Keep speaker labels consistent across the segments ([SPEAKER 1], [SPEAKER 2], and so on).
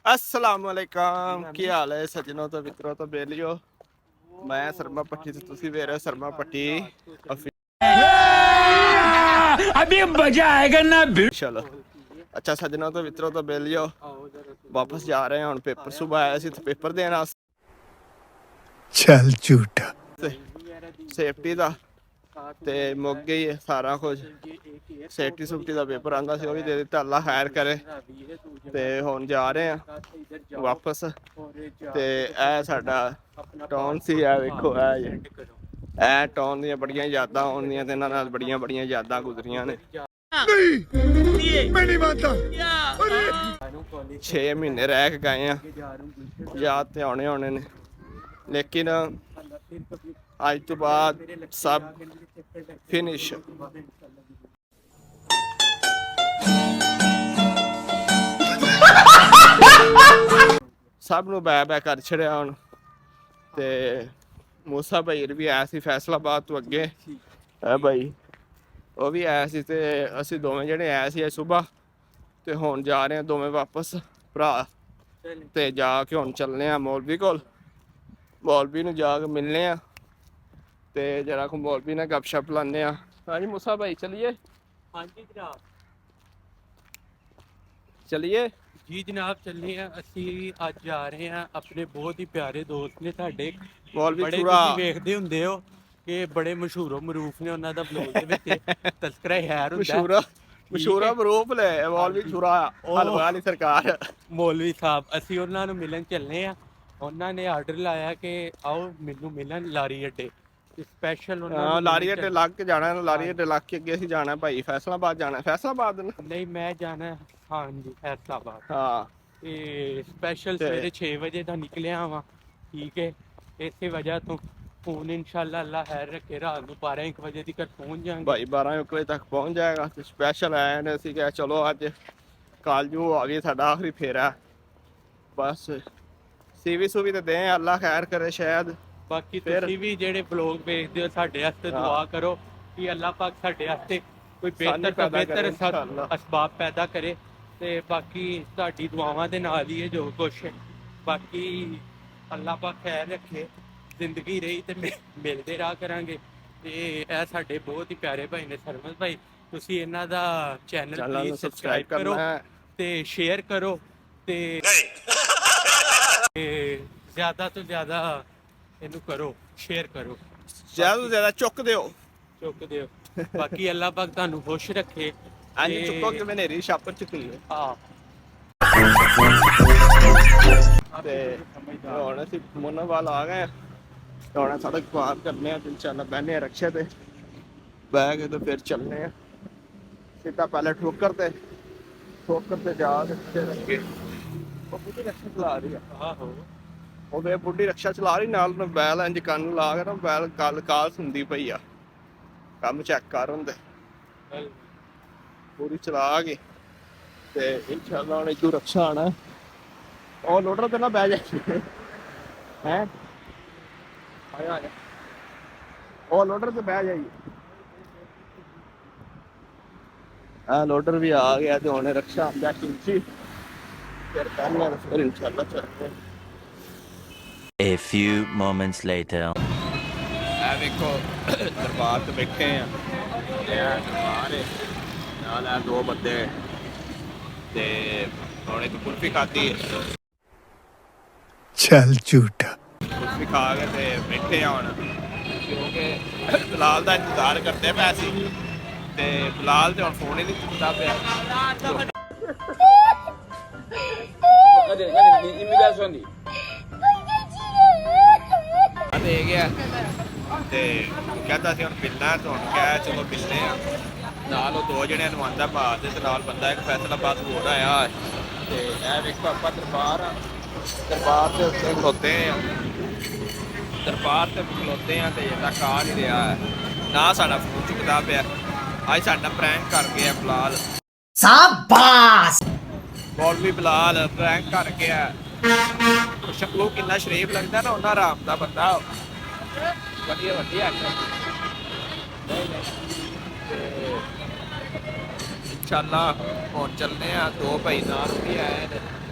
[SPEAKER 1] अस्सलाम वालेकुम की हाल है सजनों तो मित्रों तो बेलियो मैं शर्मा पट्टी तो तुसी वे रहे हो शर्मा पट्टी
[SPEAKER 2] अभी मजा आएगा ना
[SPEAKER 1] चलो अच्छा सजनों तो मित्रों तो बेलियो वापस जा रहे हैं हम पेपर सुबह आया सी तो पेपर देना
[SPEAKER 2] चल झूठा
[SPEAKER 1] सेफ्टी ਦਾ ਤੇ ਮੁੱਕ ਗਈ ਹੈ ਸਾਰਾ ਕੁਝ ਸੇਫਟੀ ਸੁਫਟੀ ਦਾ ਪੇਪਰ ਆਂਦਾ ਸੀ ਉਹ ਵੀ ਦੇ ਦਿੱਤਾ ਅੱਲਾ ਖੈਰ ਕਰੇ ਤੇ ਹੁਣ ਜਾ ਰਹੇ ਆ ਵਾਪਸ ਤੇ ਇਹ ਸਾਡਾ ਟਾਊਨ ਸੀ ਇਹ ਵੇਖੋ ਇਹ ਟਾਊਨ ਦੀਆਂ ਬੜੀਆਂ ਯਾਦਾਂ ਆਉਂਦੀਆਂ ਤੇ ਇਹਨਾਂ ਨਾਲ ਬੜੀਆਂ ਬੜੀਆਂ ਯਾਦਾਂ ਗੁਜ਼ਰੀਆਂ ਨੇ ਮੈਂ ਨਹੀਂ ਮੰਨਦਾ 6 ਮਹੀਨੇ ਰਹਿ ਕੇ ਗਏ ਆ ਯਾਦ ਤੇ ਆਉਣੇ ਨੇ ਲੇਕਿਨ ਅੱਜ ਤੋਂ ਬਾਅਦ ਸਭ ਫਿਨਿਸ਼ ਸਭ ਨੂੰ ਬੈ ਕਰ ਛੜਿਆ ਹੁਣ ਤੇ ਮੂਸਾ ਭਾਈ ਵੀ ਆਇਆ ਸੀ ਫੈਸਲਾਬਾਦ ਤੋਂ ਅੱਗੇ ਹੈ ਭਾਈ ਉਹ ਵੀ ਆਇਆ ਸੀ ਤੇ ਅਸੀਂ ਦੋਵੇਂ ਜਿਹੜੇ ਆਏ ਸੀ ਸਵੇਰ ਤੇ ਹੁਣ ਜਾ ਰਹੇ ਹਾਂ ਦੋਵੇਂ ਵਾਪਸ ਭਰਾ ਤੇ ਜਾ ਕੇ ਹੁਣ ਚੱਲਨੇ ਆ ਮੌਲਵੀ ਕੋਲ ਮੌਲਵੀ ਨੂੰ ਜਾ ਕੇ ਮਿਲਨੇ ਆ ਤੇ ਜਰਾ ਕੋ ਮੌਲਵੀ ਨਾਲ ਗੱਪਸ਼ਪ ਲਾਉਂਦੇ ਆ ਹਾਂਜੀ ਮੂਸਾ ਭਾਈ ਚਲਿਏ
[SPEAKER 3] ਹਾਂਜੀ ਜਨਾਬ
[SPEAKER 1] ਚਲਿਏ
[SPEAKER 3] ਜੀ ਜਨਾਬ ਚੱਲੇ ਆ ਅਸੀਂ ਅੱਜ ਜਾ ਰਹੇ ਆ ਆਪਣੇ ਬਹੁਤ ਹੀ ਪਿਆਰੇ ਦੋਸਤ ਨੇ ਸਾਡੇ
[SPEAKER 1] ਮੌਲਵੀ
[SPEAKER 3] ਬੜੇ
[SPEAKER 1] ਛੁਰਾ
[SPEAKER 3] ਤੁਸੀਂ ਵੇਖਦੇ ਹੁੰਦੇ ਹੋ ਕਿ ਬੜੇ ਮਸ਼ਹੂਰੋ ਮਰੂਫ ਨੇ ਉਹਨਾਂ ਦਾ ਬਲੌਗ ਦੇ ਵਿੱਚ ਤਸਕਰਾ ਹੈਰ ਹੁੰਦਾ
[SPEAKER 1] ਮਸ਼ਹੂਰਾ ਮਰੂਫ ਲੈ ਮੌਲਵੀ ਛੁਰਾ ਹਲਵਾਲੀ ਸਰਕਾਰ
[SPEAKER 3] ਮੌਲਵੀ ਸਾਹਿਬ ਅਸੀਂ ਉਹਨਾਂ ਨੂੰ ਮਿਲਣ ਚੱਲੇ ਆ ਉਹਨਾਂ ਨੇ ਆਰਡਰ ਲਾਇਆ ਕਿ ਆਓ ਮੈਨੂੰ ਮਿਲਣ ਲਾਰੀ ਅੱਡੇ ਸਪੈਸ਼ਲ ਉਹਨਾਂ
[SPEAKER 1] ਲਾਰੀ ਅੱਡੇ ਲੱਗ ਕੇ ਜਾਣਾ ਲਾਰੀ ਅੱਡੇ ਲੱਗ ਕੇ ਅੱਗੇ ਅਸੀਂ ਜਾਣਾ ਭਾਈ ਫੈਸਲਾਬਾਦ ਜਾਣਾ ਫੈਸਲਾਬਾਦ
[SPEAKER 3] ਨਹੀਂ ਮੈਂ ਜਾਣਾ ਹਾਂਜੀ ਫੈਸਲਾਬਾਦ
[SPEAKER 1] ਹਾਂ
[SPEAKER 3] ਤੇ ਸਪੈਸ਼ਲ ਸਵੇਰੇ 6 ਵਜੇ ਦਾ ਨਿਕਲਿਆ ਵਾਂ ਠੀਕ ਹੈ ਇਸੇ ਵਜ੍ਹਾ ਤੋਂ ਫੋਨ ਇਨਸ਼ਾਅੱਲਾ ਅੱਲਾ ਖੈਰ ਰੱਖੇ ਰਾਤ ਨੂੰ 12-1 ਵਜੇ ਤੱਕ ਪਹੁੰਚ ਜਾਵਾਂਗੇ
[SPEAKER 1] ਭਾਈ 12-1 ਵਜੇ ਤੱਕ ਪਹੁੰਚ ਜਾਏਗਾ ਤੇ ਸਪੈਸ਼ਲ ਆਏ ਨੇ ਅਸੀਂ ਕਿਹਾ ਚਲੋ ਅੱਜ ਕਾਲਜੂ ਆ ਗਈ ਸਾਡਾ ਆਖਰੀ ਫੇਰਾ ਬਸ ਸੀਵੀ ਸੁਵੀ ਤੇ ਦੇ ਅੱਲਾ ਖੈਰ ਕਰੇ ਸ਼ਾਇਦ
[SPEAKER 3] ਬਾਕੀ ਤੁਸੀਂ ਵੀ ਜਿਹੜੇ ਬਲੌਗ ਵੇਖਦੇ ਹੋ ਸਾਡੇ ਵਾਸਤੇ ਦੁਆ ਕਰੋ ਕਿ ਅੱਲਾ ਪਾਕ ਸਾਡੇ ਵਾਸਤੇ ਕੋਈ ਬਿਹਤਰ ਤੋਂ ਬਿਹਤਰ ਅਸਬਾਬ ਪੈਦਾ ਕਰੇ ਤੇ ਬਾਕੀ ਤੁਹਾਡੀ ਦੁਆਵਾਂ ਦੇ ਨਾਲ ਹੀ ਇਹ ਜੋ ਕੁਛ ਹੈ ਬਾਕੀ ਅੱਲਾ ਪਾਕ ਖੈਰ ਰੱਖੇ ਜ਼ਿੰਦਗੀ ਰਹੀ ਤੇ ਮਿਲਦੇ ਰਹਾ ਕਰਾਂਗੇ ਤੇ ਇਹ ਸਾਡੇ ਬਹੁਤ ਹੀ ਪਿਆਰੇ ਭਾਈ ਨੇ ਸਰਮਦ ਭਾਈ ਤੁਸੀਂ ਇਹਨਾਂ ਦਾ ਚੈਨਲ ਪਲੀਜ਼ ਸਬਸਕ੍ਰਾਈਬ ਕਰੋ ਤੇ ਸ਼ੇਅਰ ਕਰੋ ਤੇ ਜ਼ਿਆਦਾ ਤੋਂ ਜ਼ਿਆਦਾ ਇਹਨੂੰ ਕਰੋ ਸ਼ੇਅਰ ਕਰੋ
[SPEAKER 1] ਜ਼ਿਆਦਾ ਤੋਂ ਜ਼ਿਆਦਾ ਚੁੱਕ ਦਿਓ
[SPEAKER 3] ਬਾਕੀ ਅੱਲਾ ਪਾਕ ਤੁਹਾਨੂੰ ਖੁਸ਼ ਰੱਖੇ
[SPEAKER 1] ਅੱਜ ਚੁੱਕੋ ਕਿ ਮੈਂ ਨੇਰੀ ਛਾਪਰ ਚੁੱਕੀ ਹੈ
[SPEAKER 3] ਹਾਂ
[SPEAKER 1] ਤੇ ਹੁਣ ਅਸੀਂ ਮੋਨਾਵਾਲ ਆ ਗਏ ਹੁਣ ਸੜਕ ਪਾਰ ਕਰਨੇ ਆ ਤੇ ਇਨਸ਼ਾਅੱਲਾ ਬਹਿਨੇ ਆ ਰਕਸ਼ੇ ਤੇ ਬਹਿ ਕੇ ਤੇ ਫਿਰ ਚੱਲਨੇ ਆ ਸਿੱਧਾ ਪਹਿਲੇ ਠੋਕਰ ਤੇ ਜਾ ਕੇ ਫਿਰ ਅੱਗੇ ਉਹ ਬੁੱਢੀ ਰਕਸ਼ਾ ਚਲਾ ਰਹੀ ਆ
[SPEAKER 3] ਆਹੋ
[SPEAKER 1] ਉਹ ਵੇ ਬੁੱਢੀ ਰਕਸ਼ਾ ਚਲਾ ਰਹੀ ਨਾਲ ਨੂੰ ਬੈਲ ਇੰਜ ਕੰਨ ਨੂੰ ਲਾ ਕੇ ਨਾ ਬੈਲ ਕਾਲ ਸੁਣਦੀ ਪਈ ਆ ਕੰਮ ਚੈੱਕ ਕਰ ਹੁੰਦੇ ਪੂਰੀ ਚਲਾ ਕੇ ਤੇ ਇਨਸ਼ਾਅੱਲਾ ਹੁਣ ਇਦੋਂ ਰਕਸ਼ਾ ਆਣਾ ਉਹ ਲੋਡਰ ਤੇ ਨਾ ਬਹਿ ਜਾਏ ਹੈ ਆਇਆ ਉਹ ਲੋਡਰ ਤੇ ਬਹਿ ਜਾਈਏ ਆ ਲੋਡਰ ਵੀ ਆ ਗਿਆ ਤੇ ਹੁਣ ਰਕਸ਼ਾ ਆਂਦਾ ਕਿੰਚੀ ਫਿਰ ਕਰਨਾ ਫਿਰ ਇਨਸ਼ਾਅੱਲਾ ਚੱਲਦੇ
[SPEAKER 4] A few moments later.
[SPEAKER 1] ਆ ਵੇਖੋ ਦਰਬਾਰ ਤੇ ਬੈਠੇ ਆ ਇਹ ਦਰਬਾਰ ਹੈ ਨਾਲ ਆ ਦੋ ਬੰਦੇ ਤੇ ਹੁਣ ਇੱਕ ਕੁਲਫੀ ਖਾਦੀ
[SPEAKER 2] चल झूठा
[SPEAKER 1] ਕੁਲਫੀ ਖਾ ਕੇ ਤੇ ਬੈਠੇ ਆ ਹੁਣ ਕਿਉਂਕਿ ਬਿਲਾਲ ਦਾ ਇੰਤਜ਼ਾਰ ਕਰਦੇ ਪਏ ਸੀ ਤੇ ਬਿਲਾਲ ਤੇ ਹੁਣ ਫੋਨ ਹੀ ਨਹੀਂ ਚੁੱਕਦਾ ਪਿਆ ਦੇ ਗਿਆ ਤੇ ਕਹਿੰਦਾ ਸੀ ਹੁਣ ਮਿਲਣਾ ਤੇ ਹੁਣ ਕਿਹਾ ਚਲੋ ਮਿਲਨੇ ਆ ਨਾਲ ਉਹ ਦੋ ਜਣਿਆਂ ਨੂੰ ਆਂਦਾ ਬਾਅਦ ਤੇ ਨਾਲ ਬੰਦਾ ਇੱਕ ਫੈਸਲਾਬਾਦ ਹੋਰ ਆਇਆ ਤੇ ਇਹ ਵੇਖੋ ਆਪਾਂ ਦਰਬਾਰ ਦੇ ਉੱਤੇ ਖਲੋਤੇ ਆ ਤੇ ਇਹਦਾ ਕਾਰ ਹੀ ਰਿਹਾ ਨਾ ਸਾਡਾ ਫੋਨ ਚੁੱਕਦਾ ਪਿਆ ਅੱਜ ਸਾਡਾ ਪ੍ਰੈਂਕ ਕਰ ਗਿਆ ਬਲਾਲ
[SPEAKER 2] शाबाश
[SPEAKER 1] ਮੌਲਵੀ ਬਲਾਲ ਪ੍ਰੈਂਕ ਕਰ ਗਿਆ ਸ਼ਕਲੋਂ ਕਿੰਨਾ ਸ਼ਰੀਫ ਲੱਗਦਾ ਨਾ ਉਹਨਾਂ ਆਰਾਮ ਦਾ ਬੰਦਾ ਵਧੀਆ ਇਨਸ਼ਾਅੱਲਾ ਹੁਣ ਚੱਲਨੇ ਆ ਦੋ ਭਾਈ ਨਾਲ ਵੀ ਆਏ ਨੇ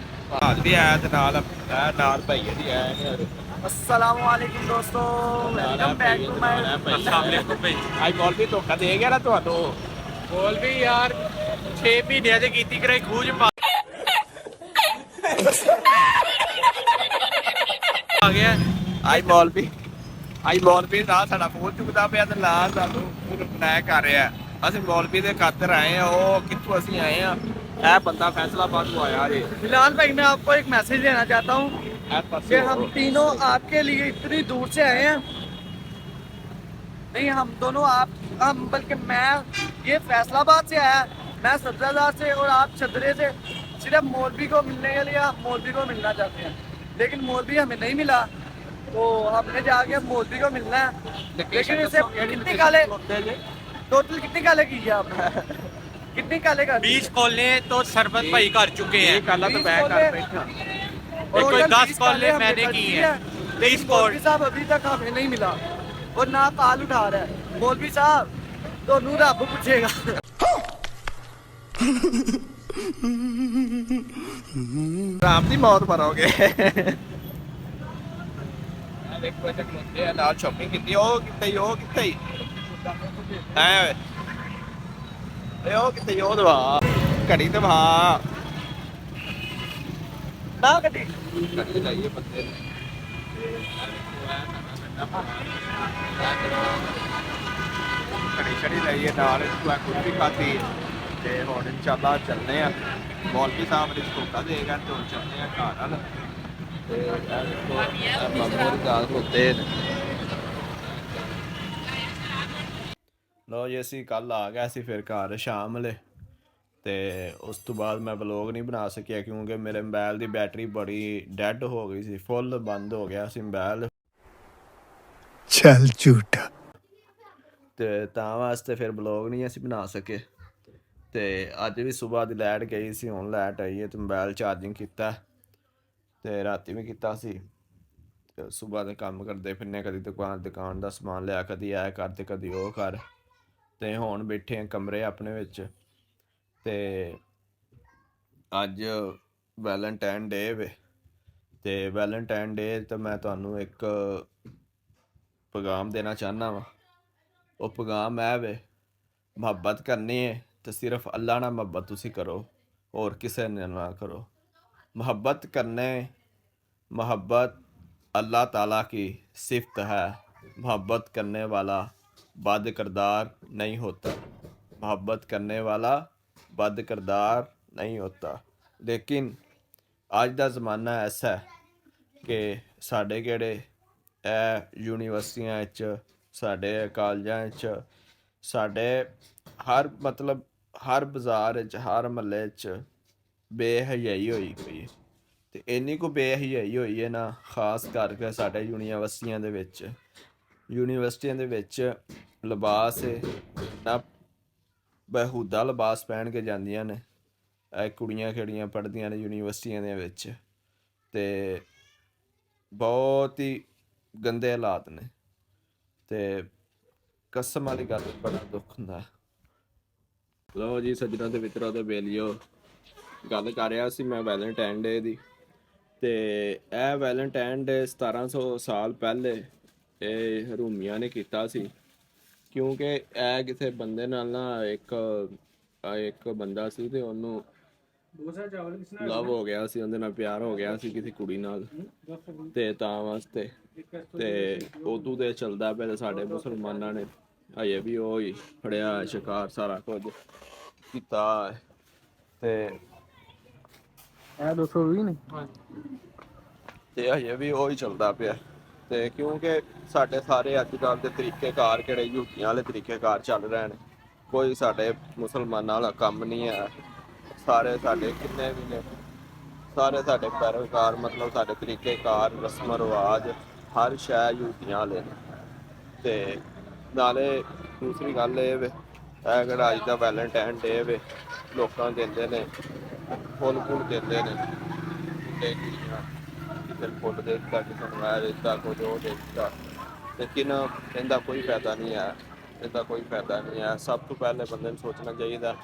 [SPEAKER 1] ਹਾਲ ਵੀ ਆਇਆ ਤੇ ਨਾਲ ਭਈਏ ਦੀ ਆਇਆ ਨੇ
[SPEAKER 5] अस्सलाम वालेकुम दोस्तों, वेलकम बैक टू माय
[SPEAKER 3] ਸਾਹਮਣੇ ਭਾਈ
[SPEAKER 1] ਅੱਜ ਬੋਲ ਵੀ ਧੋਖਾ ਦੇ ਗਿਆ ਨਾ ਤੁਹਾਨੂੰ
[SPEAKER 3] ਬੋਲ ਵੀ ਯਾਰ 6 ਮਹੀਨਿਆਂ ਦੇ ਕੀਤੀ ਕਰਾਈ ਖੂਜ ਪਾ ਆ ਗਿਆ
[SPEAKER 1] ਅੱਜ ਬੋਲ ਵੀ ਨਾ ਸਾਡਾ ਫੋਨ ਚੁੱਕਦਾ ਪਿਆ ਤੇ ਲਾ ਸਾਨੂੰ ਬਣਾਇਆ ਕਰ ਰਿਹਾ ਅਸੀਂ ਮੌਲਵੀ ਦੇ ਖਾਤਰ ਆਏ ਆ ਉਹ ਕਿੱਥੋਂ ਅਸੀਂ ਆਏ ਆ ਇਹ ਬੰਦਾ फैसलाबाद ਤੋਂ आया जी
[SPEAKER 5] बिलाल भाई, मैं आपको एक मैसेज देना चाहता हूँ कि हम तीनों आपके लिए इतनी दूर से आए हैं। नहीं, हम दोनों हम बल्कि मैं ये फैसलाबाद से आया, मैं सब्जादार से और आप चदरे से। सिर्फ मौलवी को मिलने के लिए हम मौलवी को मिलना चाहते हैं, लेकिन मौलवी हमें नहीं मिला, तो हमने जाके मौलवी को मिलना है। लेकिन इसे कितनी काले टोटल कितनी काले की है आपने? कितनी काले कर
[SPEAKER 3] 20 कॉले तो सरबत भाई कर चुके हैं
[SPEAKER 1] काला तो
[SPEAKER 5] 20
[SPEAKER 1] मैं कर
[SPEAKER 5] कॉलें।
[SPEAKER 1] बैठा
[SPEAKER 3] और कोई 10 कॉले
[SPEAKER 5] काले हमने
[SPEAKER 3] मैंने
[SPEAKER 5] कर
[SPEAKER 3] की
[SPEAKER 5] दी
[SPEAKER 3] है 20 कॉल
[SPEAKER 5] मौलवी साहब अभी तक हमें नहीं मिला और ना कॉल उठा रहा है। मौलवी साहब तो नूर रब पूछेगा।
[SPEAKER 1] राम की मौत मरोगे देखो इधर खलोते हैं नाल शॉपिंग की ओ कितने है ए ओ कितने ओ दवा घड़ी दवा
[SPEAKER 5] ना कटी
[SPEAKER 1] घड़ी चाहिए बंदे घड़ी छड़ी लाइए नाल कुल्फी खाती ते हुण इंशाल्लाह चलने आ मौलवी साहब ने धोखा देगा तो हुण चलने आ घर हल ते देखो मामू दी गाल खलोते ਲੋ ਜੀ ਅਸੀਂ ਕੱਲ ਆ ਗਏ ਸੀ ਫਿਰ ਘਰ ਸ਼ਾਮ ਵੇਲੇ ਤੇ ਉਸ ਤੋਂ ਬਾਅਦ ਮੈਂ ਵਲੌਗ ਨਹੀਂ ਬਣਾ ਸਕਿਆ ਕਿਉਂਕਿ ਮੇਰੇ ਮੋਬਾਈਲ ਦੀ ਬੈਟਰੀ ਬੜੀ ਡੈਡ ਹੋ ਗਈ ਸੀ ਫੁੱਲ ਬੰਦ ਹੋ ਗਿਆ ਸੀ ਮੋਬਾਈਲ
[SPEAKER 2] चल झूठा
[SPEAKER 1] ਤੇ ਤਾਂ ਵਾਸਤੇ ਫਿਰ ਵਲੌਗ ਨਹੀਂ ਅਸੀਂ ਬਣਾ ਸਕੇ ਤੇ ਅੱਜ ਵੀ ਸਵੇਰ ਦੀ ਲਾਈਟ ਗਈ ਸੀ ਹੁਣ ਲਾਈਟ ਆਈ ਹੈ ਤੇ ਮੋਬਾਈਲ ਚਾਰਜਿੰਗ ਕੀਤਾ ਤੇ ਰਾਤੀ ਵੀ ਕੀਤਾ ਸੀ ਤੇ ਸਵੇਰ ਦੇ ਕੰਮ ਕਰਦੇ ਫਿਰਨੇ ਕਦੀ ਦੁਕਾਨ ਦਾ ਸਮਾਨ ਲਿਆ ਕਦੀ ਆਇਆ ਕਰ ਤੇ ਕਦੀ ਉਹ ਕਰ ਤੇ ਹੁਣ ਬੈਠੇ ਆ ਕਮਰੇ ਆਪਣੇ ਵਿੱਚ ਤੇ ਅੱਜ ਵੈਲੈਂਟਾਈਨ ਡੇ ਵੇ ਤੇ ਵੈਲੈਂਟਾਈਨ ਡੇ ਤੇ ਮੈਂ ਤੁਹਾਨੂੰ ਇੱਕ ਪੈਗਾਮ ਦੇਣਾ ਚਾਹੁੰਦਾ ਵਾਂ ਉਹ ਪੈਗਾਮ ਹੈ ਵੇ ਮੁਹੱਬਤ ਕਰਨੀ ਹੈ ਤੇ ਸਿਰਫ ਅੱਲਾ ਨਾਲ ਮੁਹੱਬਤ ਤੁਸੀਂ ਕਰੋ ਹੋਰ ਕਿਸੇ ਨਾਲ ਨਾ ਕਰੋ ਮੁਹੱਬਤ ਕਰਨੇ मोहब्बत अल्लाह ताला की सिफत है मोहब्बत करने वाला बद किरदार नहीं होता मोहब्बत करने वाला बद किरदार नहीं होता लेकिन अज का ज़माना ऐसा है कि साढ़े केड़े यूनीवर्सिटियां साढ़े कालजां साढ़े हर मतलब हर बाज़ार हर महल्ले बेहयाई होई गई है ਤੇ ਇੰਨੀ ਕੁ ਬੇਹਯਾਈ ਹੋਈ ਹੈ ਨਾ ਖਾਸ ਕਰਕੇ ਸਾਡੇ ਯੂਨੀਵਰਸਿਟੀਆਂ ਦੇ ਵਿੱਚ ਲਿਬਾਸ ਨਾ ਬੇਹੂਦਾ ਲਿਬਾਸ ਪਹਿਨ ਕੇ ਜਾਂਦੀਆਂ ਨੇ ਇਹ ਕੁੜੀਆਂ ਖੇੜੀਆਂ ਪੜ੍ਹਦੀਆਂ ਨੇ ਯੂਨੀਵਰਸਿਟੀਆਂ ਦੇ ਵਿੱਚ ਤੇ ਬਹੁਤ ਹੀ ਗੰਦੇ ਹਾਲਾਤ ਨੇ ਤੇ ਕਸਮ ਵਾਲੀ ਗੱਲ ਬੜਾ ਦੁੱਖ ਹੁੰਦਾ ਲਓ ਜੀ ਸੱਜਣਾ ਤੇ ਮਿੱਤਰਾਂ ਤੇ ਬੇਲੀਓ ਗੱਲ ਕਰ ਰਿਹਾ ਸੀ ਮੈਂ ਵੈਲੈਂਟਾਈਨ ਡੇ ਦੀ ਤੇ ਇਹ ਵੈਲੈਂਟਾਈਨ ਡੇ 1700 ਸਾਲ ਪਹਿਲੇ ਇਹ ਰੂਮੀਆਂ ਨੇ ਕੀਤਾ ਸੀ ਕਿਉਂਕਿ ਇਹ ਕਿਸੇ ਬੰਦੇ ਨਾਲ ਨਾ ਇੱਕ ਬੰਦਾ ਸੀ ਤੇ ਉਹਨੂੰ ਲਵ ਹੋ ਗਿਆ ਸੀ ਉਹਦੇ ਨਾਲ ਪਿਆਰ ਹੋ ਗਿਆ ਸੀ ਕਿਸੇ ਕੁੜੀ ਨਾਲ ਤੇ ਤਾਂ ਵਾਸਤੇ ਤੇ ਉਦੋਂ ਤੇ ਚੱਲਦਾ ਪਿਆ ਤੇ ਸਾਡੇ ਮੁਸਲਮਾਨਾਂ ਨੇ ਹਜੇ ਵੀ ਉਹ ਹੀ ਫੜਿਆ ਸ਼ਿਕਾਰ ਸਾਰਾ ਕੁਝ ਕੀਤਾ ਤੇ ਇਹ 220 ਨੇ ਤੇ ਹਜੇ ਵੀ ਉਹ ਹੀ ਚੱਲਦਾ ਪਿਆ ਤੇ ਕਿਉਂਕਿ ਸਾਡੇ ਸਾਰੇ ਅੱਜ ਕੱਲ੍ਹ ਦੇ ਤਰੀਕੇਕਾਰ ਕਿਹੜੇ ਯੂਟੀਆਂ ਵਾਲੇ ਤਰੀਕੇਕਾਰ ਚੱਲ ਰਹੇ ਨੇ ਕੋਈ ਸਾਡੇ ਮੁਸਲਮਾਨਾਂ ਵਾਲਾ ਕੰਮ ਨਹੀਂ ਹੈ ਸਾਰੇ ਸਾਡੇ ਕਿੰਨੇ ਵੀ ਨੇ ਸਾਰੇ ਸਾਡੇ ਪੈਰੋਕਾਰ ਮਤਲਬ ਸਾਡੇ ਤਰੀਕੇਕਾਰ ਰਸਮ ਰਿਵਾਜ ਹਰ ਸ਼ੈ ਯੂਟੀਆਂ ਵਾਲੇ ਨੇ ਤੇ ਨਾਲੇ ਦੂਸਰੀ ਗੱਲ ਇਹ ਵੇ ਇਹ ਜਿਹੜਾ ਅੱਜ ਦਾ ਵੈਲੈਂਟਾਈਨ ਡੇ ਵੇ ਲੋਕਾਂ ਦਿੰਦੇ ਨੇ ਫੁੱਲ ਦਿੰਦੇ ਨੇ ਤੇ ਕਿਸੇ ਫੁੱਲ ਦੇ ਦਿੱਤਾ ਕਿਸੇ ਨੂੰ ਇਹ ਦਿੱਤਾ ਕੁਝ ਉਹ ਦੇ ਦਿੱਤਾ ਲੇਕਿਨ ਇਹਦਾ ਕੋਈ ਫਾਇਦਾ ਨਹੀਂ ਹੈ ਇਹਦਾ ਕੋਈ ਫਾਇਦਾ ਨਹੀਂ ਹੈ ਸਭ ਤੋਂ ਪਹਿਲੇ ਬੰਦੇ ਨੂੰ ਸੋਚਣਾ ਚਾਹੀਦਾ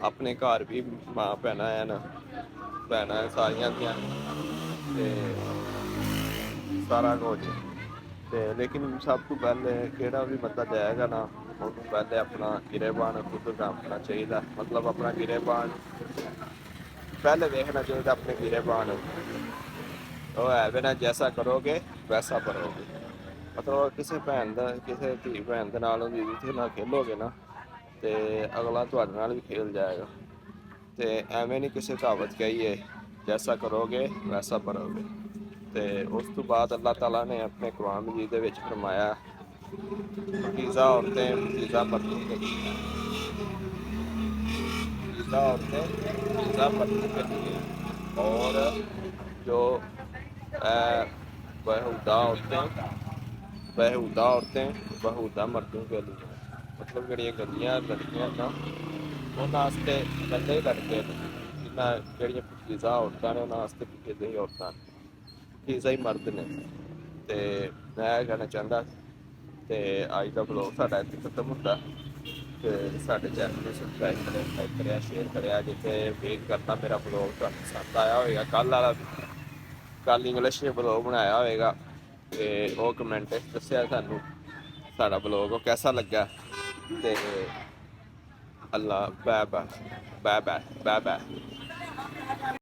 [SPEAKER 1] ਆਪਣੇ ਘਰ ਵੀ ਮਾਂ ਭੈਣਾਂ ਹੈ ਨਾ ਭੈਣਾਂ ਸਾਰੀਆਂ ਦੀਆਂ ਤੇ ਸਾਰਾ ਕੁਝ। ਤੇ ਲੇਕਿਨ ਸਭ ਤੋਂ ਪਹਿਲੇ ਕਿਹੜਾ ਵੀ ਬੰਦਾ ਜਾਏਗਾ ਨਾ, ਉਹਨੂੰ ਪਹਿਲੇ ਆਪਣਾ ਗਿਰੇਬਾਨ ਖੁਦ ਕਰਨਾ ਚਾਹੀਦਾ। ਮਤਲਬ ਆਪਣਾ ਗਿਰੇਬਾਨ ਪਹਿਲੇ ਦੇਖਣਾ ਚਾਹੀਦਾ, ਆਪਣੇ ਗਿਰੇਬਾਨ ਉਹ ਹੈ ਵੀ ਨਾ, ਜੈਸਾ ਕਰੋਗੇ ਵੈਸਾ ਭਰੋਗੇ। ਮਤਲਬ ਕਿਸੇ ਭੈਣ ਦਾ, ਕਿਸੇ ਧੀ ਭੈਣ ਦੇ ਨਾਲ ਉਹਦੀ ਰੀਤੀ ਨਾਲ ਖੇਲੋਗੇ ਨਾ, ਤੇ ਅਗਲਾ ਤੁਹਾਡੇ ਨਾਲ ਵੀ ਖੇਲ ਜਾਏਗਾ। ਤੇ ਐਵੇਂ ਨਹੀਂ ਕਿਸੇ ਕਹਾਵਤ ਕਹੀਏ, ਜੈਸਾ ਕਰੋਗੇ ਵੈਸਾ ਭਰੋਗੇ। ਤੇ ਉਸ ਤੋਂ ਬਾਅਦ ਅੱਲਾਹ ਤਾਲਾ ਨੇ ਆਪਣੇ ਕੁਰਾਨ ਮਜੀਦ ਦੇ ਵਿੱਚ ਫਰਮਾਇਆ, ਪਕੀਜ਼ਾ ਔਰतें पकीज़ा मर्दों के लिए, पकीज़ा औरतें पकीज़ा मर्दों के लिए, और जो बेहुदा औरतें बेहुदा मर्दों के लिए। मतलब ਜਿਹੜੀਆਂ ਗੰਦੀਆਂ ਲੜਕੀਆਂ ਨਾ ਉਹਨਾਂ ਵਾਸਤੇ ਗੰਦੇ ਲੜਕੇ ਨੇ, ਜਿਨ੍ਹਾਂ ਜਿਹੜੀਆਂ ਪਕੀਜ਼ਾ ਔਰਤਾਂ ਨੇ ਉਹਨਾਂ ਵਾਸਤੇ ਪਕੀਜ਼ਾ ਹੀ ਔਰਤਾਂ ਨੇ, ਪਕੀਜ਼ਾ ਹੀ ਮਰਦ ਨੇ। ਤੇ ਮੈਂ ਇਹ ਕਹਿਣਾ ਚਾਹੁੰਦਾ, ਤੇ ਅੱਜ ਦਾ ਵਲੋਗ ਸਾਡਾ ਇੱਥੇ ਖਤਮ ਹੁੰਦਾ। ਤੇ ਸਾਡੇ ਚੈਨਲ ਨੂੰ ਸਬਸਕ੍ਰਾਈਬ ਕਰਿਆ, ਲਾਈਕ ਕਰਿਆ, ਸ਼ੇਅਰ ਕਰਿਆ। ਜਿੱਥੇ ਵੇਟ ਕਰਨਾ ਮੇਰਾ ਵਲੋਗ ਤੁਹਾਨੂੰ ਪਸੰਦ ਆਇਆ ਹੋਵੇਗਾ, ਕੱਲ ਇੰਗਲਿਸ਼ ਨੇ ਵਲੋਗ ਬਣਾਇਆ ਹੋਵੇਗਾ, ਤੇ ਉਹ ਕਮੈਂਟ ਵਿੱਚ ਦੱਸਿਆ ਸਾਨੂੰ ਸਾਡਾ ਵਲੋਗ ਉਹ ਕੈਸਾ ਲੱਗਾ। ਤੇ Allah bye bye bye bye bye bye.